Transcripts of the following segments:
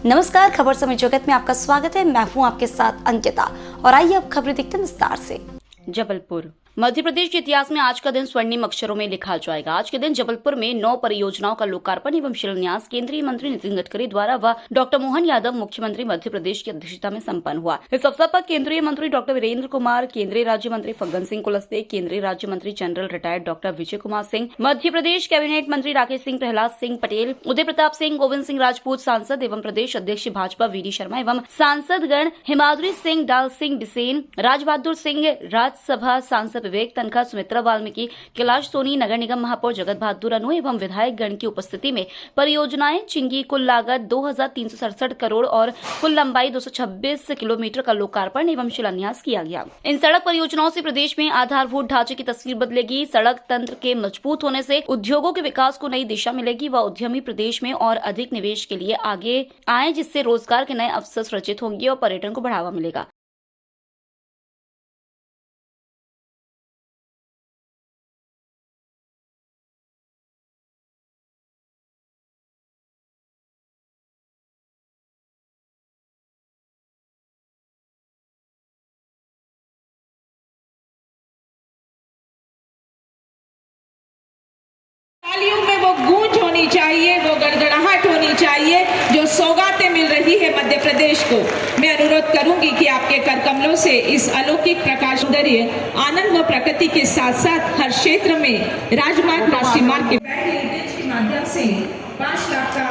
नमस्कार, खबर समय जगत में आपका स्वागत है। मैं हूं आपके साथ अंकिता और आइए अब खबरें देखते हैं विस्तार से। जबलपुर मध्य प्रदेश के इतिहास में आज का दिन स्वर्णिम अक्षरों में लिखा जाएगा। आज के दिन जबलपुर में 9 परियोजनाओं का लोकार्पण एवं शिलान्यास केंद्रीय मंत्री नितिन गडकरी द्वारा व डॉक्टर मोहन यादव मुख्यमंत्री मध्य प्रदेश की अध्यक्षता में संपन्न हुआ। इस अवसर पर केंद्रीय मंत्री डॉक्टर वीरेंद्र कुमार, केंद्रीय राज्य मंत्री फग्गन सिंह कुलस्ते, केंद्रीय राज्य मंत्री general retired doctor Vijay Kumar Singh, Madhya Pradesh cabinet मंत्री राकेश सिंह, प्रहलाद सिंह पटेल, उदय प्रताप सिंह, गोविंद सिंह राजपूत, सांसद एवं प्रदेश अध्यक्ष भाजपा वीडी शर्मा एवं सांसद गण हिमाद्री सिंह, डाल सिंह बिसेन, राज बहादुर सिंह, राज्यसभा सांसद विवेक तनखा, सुमित्रा वाल्मीकि, कैलाश सोनी, नगर निगम महापौर जगत बहादुर अनु एवं विधायक गण की उपस्थिति में परियोजनाएं जिनकी कुल लागत 2367 करोड़ और कुल लंबाई 226 किलोमीटर का लोकार्पण एवं शिलान्यास किया गया। इन सड़क परियोजनाओं से प्रदेश में आधारभूत ढांचे की तस्वीर बदलेगी। सड़क तंत्र के मजबूत होने से उद्योगों के विकास को नई दिशा मिलेगी व उद्यमी प्रदेश में और अधिक निवेश के लिए आगे आए, जिससे रोजगार के नए अवसर सृजित होंगे और पर्यटन को बढ़ावा मिलेगा। तालियों में वो गूंज होनी चाहिए, वो गड़गड़ाहट होनी चाहिए जो सौगातें मिल रही है मध्य प्रदेश को। मैं अनुरोध करूंगी कि आपके कर कमलों से इस अलौकिक प्रकाश सौंदर्य, आनंद व प्रकृति के साथ साथ हर क्षेत्र में राजमार्ग, राष्ट्रीय मार्ग के के माध्यम से 5 लाख का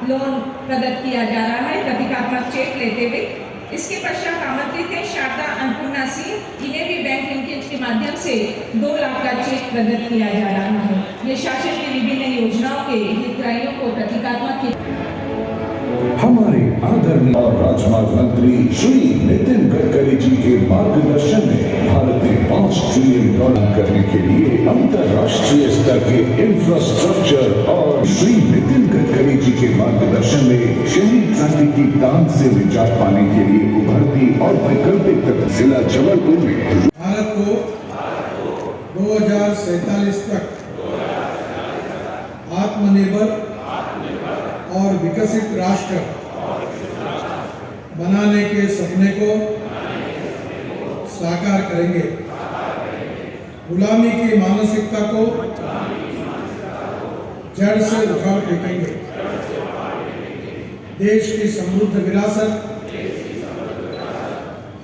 लोन प्रदत्त किया जा रहा है प्रतीकात्मक चेक लेते हुए। इसके पश्चात आमंत्रित है शारदा अन्नपूर्णा सिंह, इन्हें भी बैंक लिंकेज के माध्यम से 2 लाख का चेक प्रदत्त किया जा रहा है। ये शासन की विभिन्न योजनाओं के हितग्राहियों को प्रतीकात्मक हमारे आदरणीय और राजमार्ग मंत्री श्री नितिन गडकरी जी के मार्गदर्शन में भारत ने $5 ट्रिलियन करने के लिए अंतर्राष्ट्रीय स्तर के इंफ्रास्ट्रक्चर और श्री नितिन गडकरी जी के मार्गदर्शन में शहरी ट्रैफिक की तान से निजात पाने के लिए उभरती और वैकल्पिक जिला जबलपुर में भारत को 2047 तक आत्मनिर्भर और विकसित राष्ट्र बनाने के सपने को साकार करेंगे। गुलामी की मानसिकता को जड़ से उखाड़ फेंकेंगे। देश की समृद्ध विरासत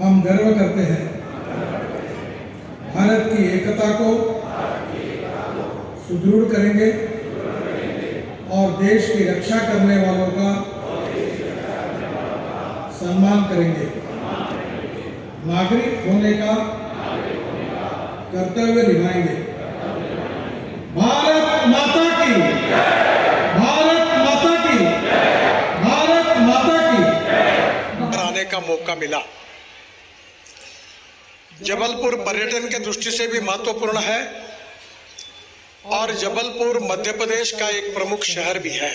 हम गर्व करते हैं। भारत की एकता को सुदृढ़ करेंगे और देश की रक्षा करने वालों का सम्मान करेंगे। नागरिक होने का कर्तव्य निभाएंगे। भारत माता की, भारत माता की, भारत माता की। आने का मौका मिला। जबलपुर पर्यटन के दृष्टि से भी महत्वपूर्ण है और जबलपुर मध्य प्रदेश का एक प्रमुख शहर भी है।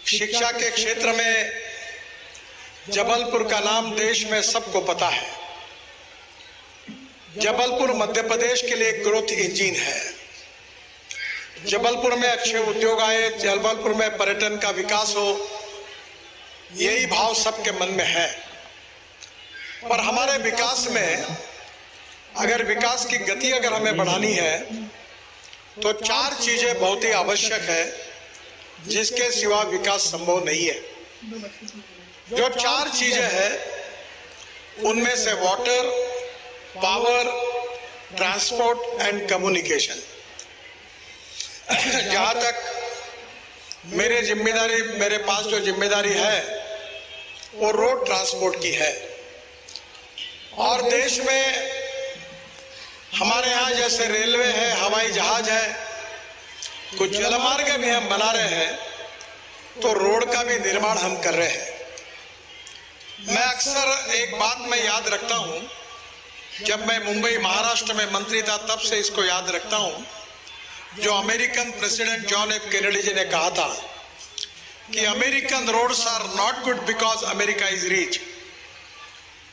शिक्षा के क्षेत्र में जबलपुर का नाम देश में सबको पता है। जबलपुर मध्य प्रदेश के लिए एक ग्रोथ इंजन है। जबलपुर में अच्छे उद्योग आए, जबलपुर में पर्यटन का विकास हो, यही भाव सबके मन में है। पर हमारे विकास में अगर विकास की गति अगर हमें बढ़ानी है तो 4 चीजें बहुत ही आवश्यक है, जिसके सिवा विकास संभव नहीं है। जो 4 चीजें हैं उनमें से water, power, transport and communication. जहां तक मेरे पास जो जिम्मेदारी है वो रोड ट्रांसपोर्ट की है और देश में हमारे यहाँ जैसे रेलवे है, हवाई जहाज है, कुछ जलमार्ग भी हम बना रहे हैं, तो रोड का भी निर्माण हम कर रहे हैं। मैं अक्सर एक बात मैं याद रखता हूं, जब मैं मुंबई महाराष्ट्र में मंत्री था तब से इसको याद रखता हूं, जो American president John F Kennedy ji ने कहा था कि American roads are not good because America is rich,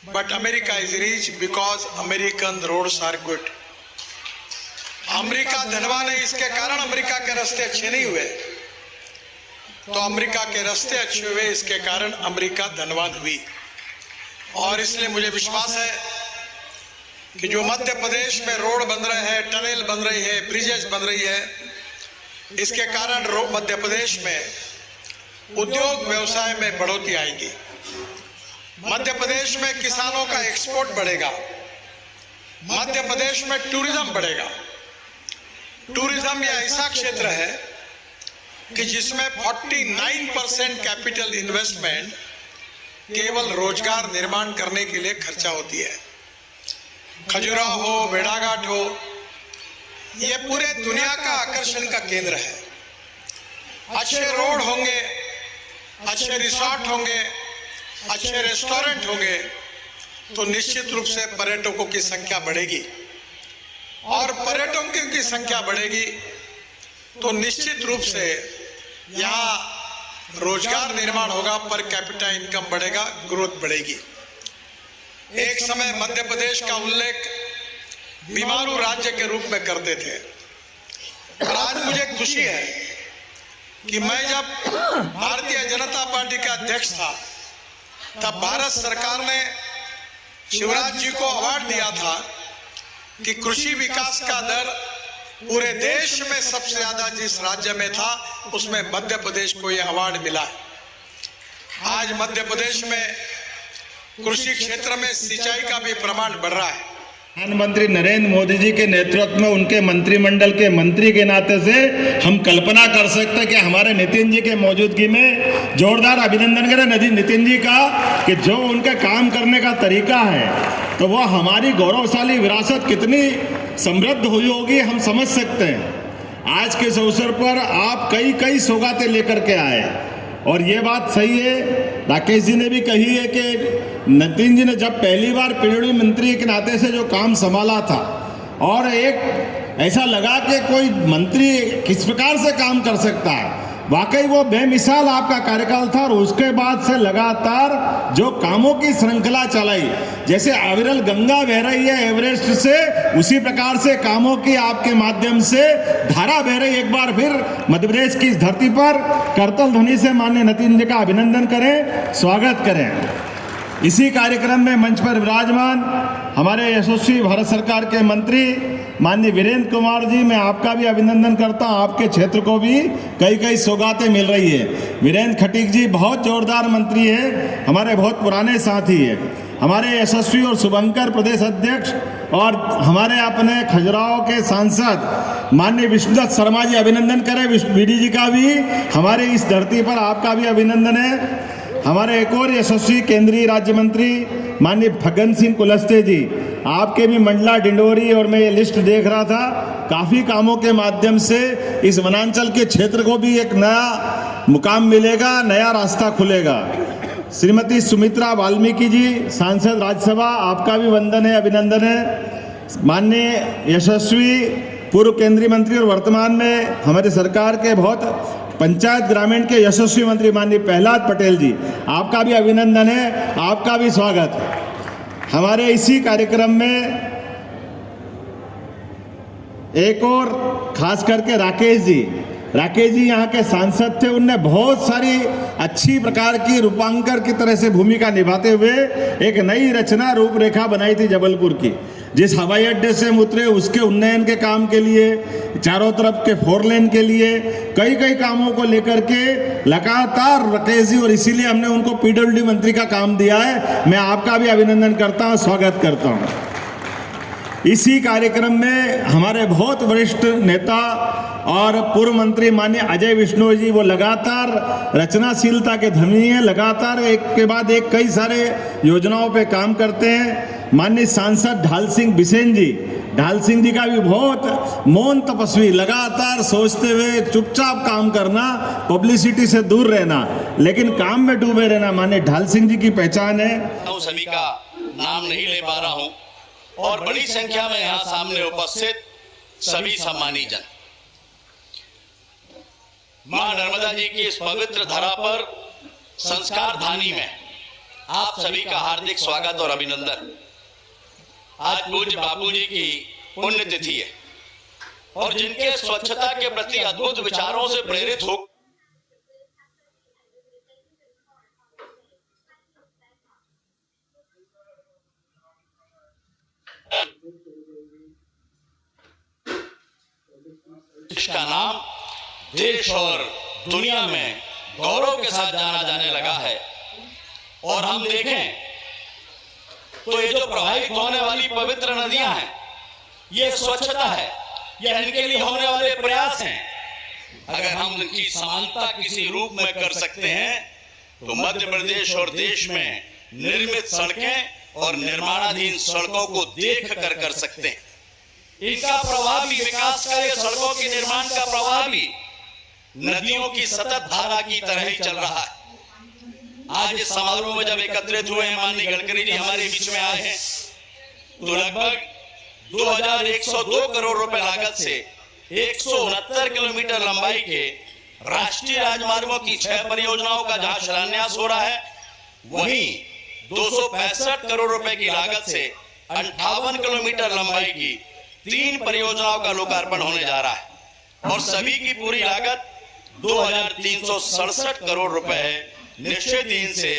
but America is rich because American roads are good. America धनवान है, इसके कारण अमेरिका के रास्ते अच्छे नहीं हुए। तो अमेरिका के रास्ते अच्छे हुए, इसके कारण अमेरिका धनवान हुई। और इसलिए मुझे विश्वास है कि जो मध्य प्रदेश में रोड बन रहे हैं, टनल बन रही है, ब्रिजेस बन रही है, इसके कारण मध्य प्रदेश में उद्योग व्यवसाय में बढ़ोतरी आएगी। मध्य प्रदेश में किसानों का एक्सपोर्ट बढ़ेगा, मध्य प्रदेश में टूरिज्म बढ़ेगा। टूरिज्म यह ऐसा क्षेत्र है कि जिसमें 49% कैपिटल इन्वेस्टमेंट केवल रोजगार निर्माण करने के लिए खर्चा होती है। खजुराहो हो, भेड़ाघाट हो, यह पूरे दुनिया का आकर्षण का केंद्र है। अच्छे रोड होंगे, अच्छे रिसोर्ट होंगे, अच्छे रेस्टोरेंट होंगे तो निश्चित रूप से पर्यटकों की संख्या बढ़ेगी, और पर्यटकों की संख्या बढ़ेगी तो निश्चित रूप से यहाँ रोजगार निर्माण होगा, पर कैपिटा इनकम बढ़ेगा, ग्रोथ बढ़ेगी। एक समय मध्य प्रदेश का उल्लेख बीमारू राज्य के रूप में करते थे, और आज मुझे खुशी है कि मैं जब भारतीय जनता पार्टी का अध्यक्ष था तब भारत सरकार ने शिवराज जी को अवार्ड दिया था कि कृषि विकास का दर पूरे देश में सबसे ज्यादा जिस राज्य में था उसमें मध्य प्रदेश को यह अवार्ड मिला है। आज मध्य प्रदेश में कृषि क्षेत्र में सिंचाई का भी प्रमाण बढ़ रहा है। प्रधानमंत्री नरेंद्र मोदी जी के नेतृत्व में उनके मंत्रिमंडल के मंत्री के नाते से हम कल्पना कर सकते हैं कि हमारे नितिन जी के मौजूदगी में जोरदार अभिनंदन करें नितिन जी का कि जो उनके काम करने का तरीका है तो वो हमारी गौरवशाली विरासत कितनी समृद्ध हुई होगी हम समझ सकते हैं। आज के इस अवसर पर आप कई सौगातें लेकर के आए, और ये बात सही है, राकेश जी ने भी कही है कि नितिन जी ने जब पहली बार पीडब्ल्यूडी मंत्री के नाते से जो काम संभाला था और एक ऐसा लगा कि कोई मंत्री किस प्रकार से काम कर सकता है, वाकई वो बेमिसाल आपका कार्यकाल था। और उसके बाद से लगातार जो कामों की श्रृंखला चलाई, जैसे अविरल गंगा बह रही है एवरेस्ट से, उसी प्रकार से कामों की आपके माध्यम से धारा बह रही। एक बार फिर मध्य प्रदेश की इस धरती पर करतल ध्वनि से माननीय नितिन जी का अभिनंदन करें, स्वागत करें। इसी कार्यक्रम में मंच पर विराजमान हमारे यशस्वी भारत सरकार के मंत्री माननीय वीरेंद्र कुमार जी, मैं आपका भी अभिनंदन करता हूं। आपके क्षेत्र को भी कई सौगातें मिल रही है। वीरेंद्र खटीक जी बहुत जोरदार मंत्री है, हमारे बहुत पुराने साथी है। हमारे यशस्वी और शुभंकर प्रदेश अध्यक्ष और हमारे अपने खजुराहो के सांसद माननीय विष्णुदत्त शर्मा जी, अभिनंदन करें वीडी जी का भी। हमारे इस धरती पर आपका भी अभिनंदन है। हमारे एक और यशस्वी केंद्रीय राज्य मंत्री माननीय फग्गन सिंह कुलस्ते जी, आपके भी मंडला डिंडोरी, और मैं ये लिस्ट देख रहा था, काफ़ी कामों के माध्यम से इस वनांचल के क्षेत्र को भी एक नया मुकाम मिलेगा, नया रास्ता खुलेगा। श्रीमती सुमित्रा वाल्मीकि जी, सांसद राज्यसभा, आपका भी वंदन है, अभिनंदन है। माननीय यशस्वी पूर्व केंद्रीय मंत्री और वर्तमान में हमारे सरकार के बहुत पंचायत ग्रामीण के यशस्वी मंत्री माननीय प्रहलाद पटेल जी, आपका भी अभिनंदन है, आपका भी स्वागत। हमारे इसी कार्यक्रम में एक और खास करके राकेश जी यहाँ के सांसद थे, उनने बहुत सारी अच्छी प्रकार की रूपांकर की तरह से भूमिका निभाते हुए एक नई रचना रूपरेखा बनाई थी जबलपुर की। जिस हवाई अड्डे से हम उतरे उसके उन्नयन के काम के लिए, चारों तरफ के 4 लेन के लिए, कई कामों को लेकर के लगातार राकेश जी, और इसीलिए हमने उनको पीडब्ल्यूडी मंत्री का काम दिया है। मैं आपका भी अभिनंदन करता हूँ, स्वागत करता हूँ। इसी कार्यक्रम में हमारे बहुत वरिष्ठ नेता और पूर्व मंत्री माननीय अजय विष्णु जी, वो लगातार रचनाशीलता के धनी हैं, लगातार एक के बाद एक कई सारे योजनाओं पे काम करते हैं। माननीय सांसद ढाल सिंह बिसेन जी, ढाल सिंह जी का भी बहुत मौन तपस्वी, लगातार सोचते हुए चुपचाप काम करना, पब्लिसिटी से दूर रहना, लेकिन काम में डूबे रहना, माननीय ढाल सिंह जी की पहचान है। सभी का नाम नहीं ले पा रहा हूं, और बड़ी संख्या में यहाँ सामने उपस्थित सभी सम्मानी जन, मां नर्मदा जी की इस पवित्र धरा पर संस्कार धानी में आप सभी का हार्दिक स्वागत और अभिनंदन। आज पूज्य बापू जी की पुण्यतिथि है, और जिनके स्वच्छता के प्रति अद्भुत विचारों से प्रेरित हो इसका नाम देश और दुनिया में गौरव के साथ जाना जाने लगा है। और हम देखें तो ये जो प्रवाहित होने वाली पवित्र नदियां हैं, ये स्वच्छता है, ये इनके लिए होने वाले प्रयास हैं। अगर हम उनकी समानता किसी रूप में कर सकते हैं तो मध्य प्रदेश और देश में निर्मित सड़कें और निर्माणाधीन सड़कों को देख कर सकते हैं। इनका प्रवाह भी विकास का, ये सड़कों के निर्माण का प्रवाह भी नदियों की सतत धारा की तरह ही चल रहा है। आज इस समारोह में जब एकत्रित हुए माननीय गडकरी जी हमारे बीच में आए हैं तो लगभग 2102 करोड़ रुपए लागत से 169 किलोमीटर लंबाई के राष्ट्रीय राजमार्गों की 6 परियोजनाओं का जहां शिलान्यास हो रहा है, वहीं 265 करोड़ रुपए की लागत से 58 किलोमीटर लंबाई की 3 परियोजनाओं का लोकार्पण होने जा रहा है और सभी की पूरी लागत 2367 करोड़ रुपए है। निश्चित ही इनसे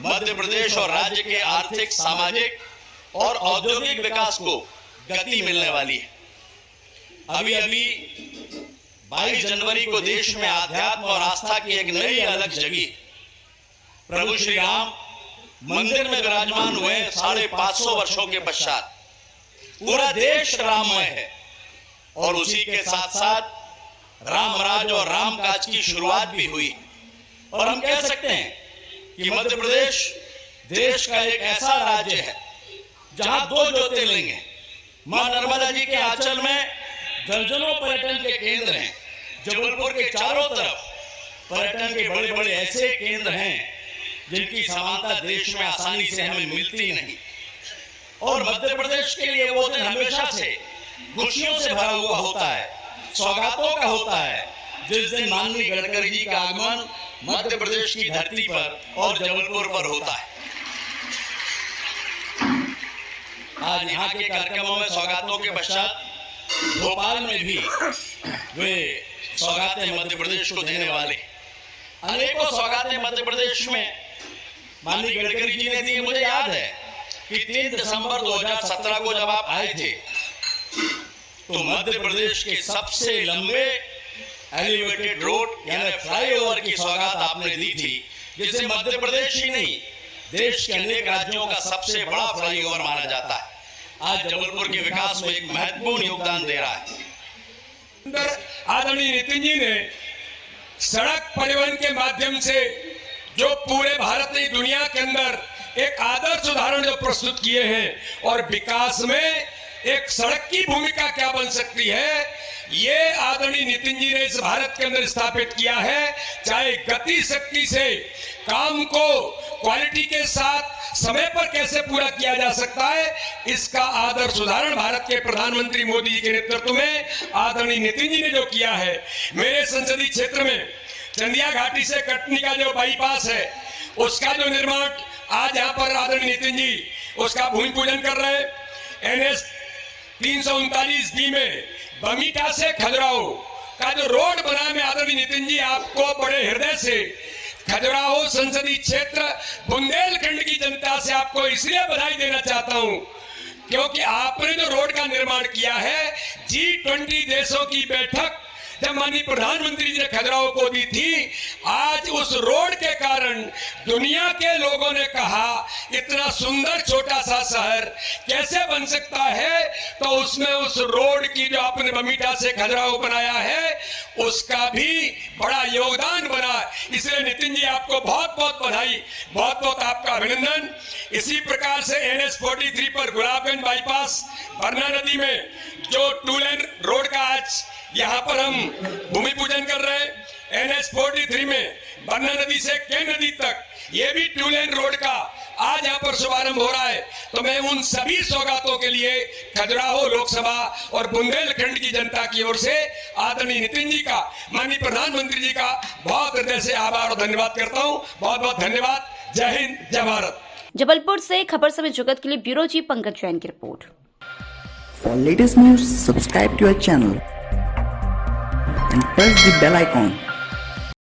मध्य प्रदेश और राज्य के आर्थिक, सामाजिक और औद्योगिक विकास को गति मिलने वाली है। अभी 22 जनवरी को देश में आध्यात्म और आस्था की एक नई अलग जगी। प्रभु श्री राम मंदिर में विराजमान हुए 550 वर्षों के पश्चात पूरा देश राममय है और उसी के साथ साथ रामराज और रामकाज की शुरुआत भी हुई। और हम कह सकते हैं कि मध्य प्रदेश देश का एक ऐसा राज्य है जहां 2 ज्योतिर्लिंग हैं। मां नर्मदा जी के आंचल में दर्जनों पर्यटन के केंद्र हैं। जबलपुर के चारों तरफ पर्यटन के बड़े बड़े ऐसे केंद्र हैं जिनकी समानता देश में आसानी से हमें मिलती नहीं। और मध्य प्रदेश के लिए वो दिन हमेशा से खुशियों से भरा हुआ होता है, सौगातों का होता है, जिस दिन माननीय गडकरी जी का आगमन मध्य प्रदेश की धरती पर और जबलपुर पर होता है। आज यहाँ के कार्यक्रमों में सौगातों के पश्चात भोपाल में भी वे सौगातें मध्य प्रदेश को देने वाले अनेकों सौगातें मध्य प्रदेश में माननीय गडकरी जी ने दी। मुझे याद है कि 3 दिसंबर 2017 को जब आप आए थे तो मध्य प्रदेश के सबसे लंबे एलिवेटेड रोड यानी फ्लाईओवर की सौगात आपने दी थी, जिसे मध्य प्रदेश ही नहीं देश के अनेक राज्यों का सबसे बड़ा फ्लाईओवर माना जाता है। आज जबलपुर के विकास में एक महत्वपूर्ण योगदान दे रहा है। आदरणीय नितिन जी ने सड़क परिवहन के माध्यम से जो पूरे भारत की दुनिया के अंदर एक आदर्श उदाहरण जो प्रस्तुत किए हैं और विकास में एक सड़क की भूमिका क्या बन सकती है, ये आदरणीय नितिन जी ने इस भारत के अंदर स्थापित किया है। चाहे गति शक्ति से काम को क्वालिटी के साथ समय पर कैसे पूरा किया जा सकता है, इसका आदर्श उदाहरण भारत के प्रधानमंत्री मोदी जी के नेतृत्व में आदरणीय नितिन जी ने जो किया है। मेरे संसदीय क्षेत्र में चंदिया घाटी से कटनी का जो बाईपास है, उसका जो निर्माण आज यहाँ पर आदरणीय नितिन जी उसका भूमि पूजन कर रहे हैं। NH 339B में बमीटा से खजुराहो का जो रोड बना, में आदरणीय नितिन जी आपको बड़े हृदय से खजुराहो संसदीय क्षेत्र बुंदेलखंड की जनता से आपको इसलिए बधाई देना चाहता हूं क्योंकि आपने जो रोड का निर्माण किया है, G20 देशों की बैठक जब माननीय प्रधानमंत्री जी ने खजुराहो को दी थी, आज उस रोड के कारण दुनिया के लोगों ने कहा इतना सुंदर छोटा सा शहर कैसे बन सकता है, तो उसमें उस रोड की जो आपने बमीटा से खजुराहो बनाया है उसका भी बड़ा योगदान बना। इसलिए नितिन जी आपको बहुत बहुत बधाई, बहुत बहुत आपका अभिनंदन। इसी प्रकार से NH 43 पर गुलाबगंज बाईपास बरना नदी में जो 2 लेन रोड का आज यहाँ पर हम भूमि पूजन कर रहे हैं। NH 43 में बरना नदी से केन नदी तक ये भी 2 लेन रोड का आज यहाँ पर शुभारंभ हो रहा है। तो मैं उन सभी सौगातों के लिए खजुराहो लोकसभा और बुंदेलखंड की जनता की ओर से आदरणीय नितिन जी का, माननीय प्रधानमंत्री जी का बहुत हृदय से आभार और धन्यवाद करता हूँ। बहुत बहुत धन्यवाद। जय हिंद, जय भारत। जबलपुर से खबर समय जगत के लिए ब्यूरो चीफ पंकज जैन की report. For latest news, subscribe to our channel and press the bell icon.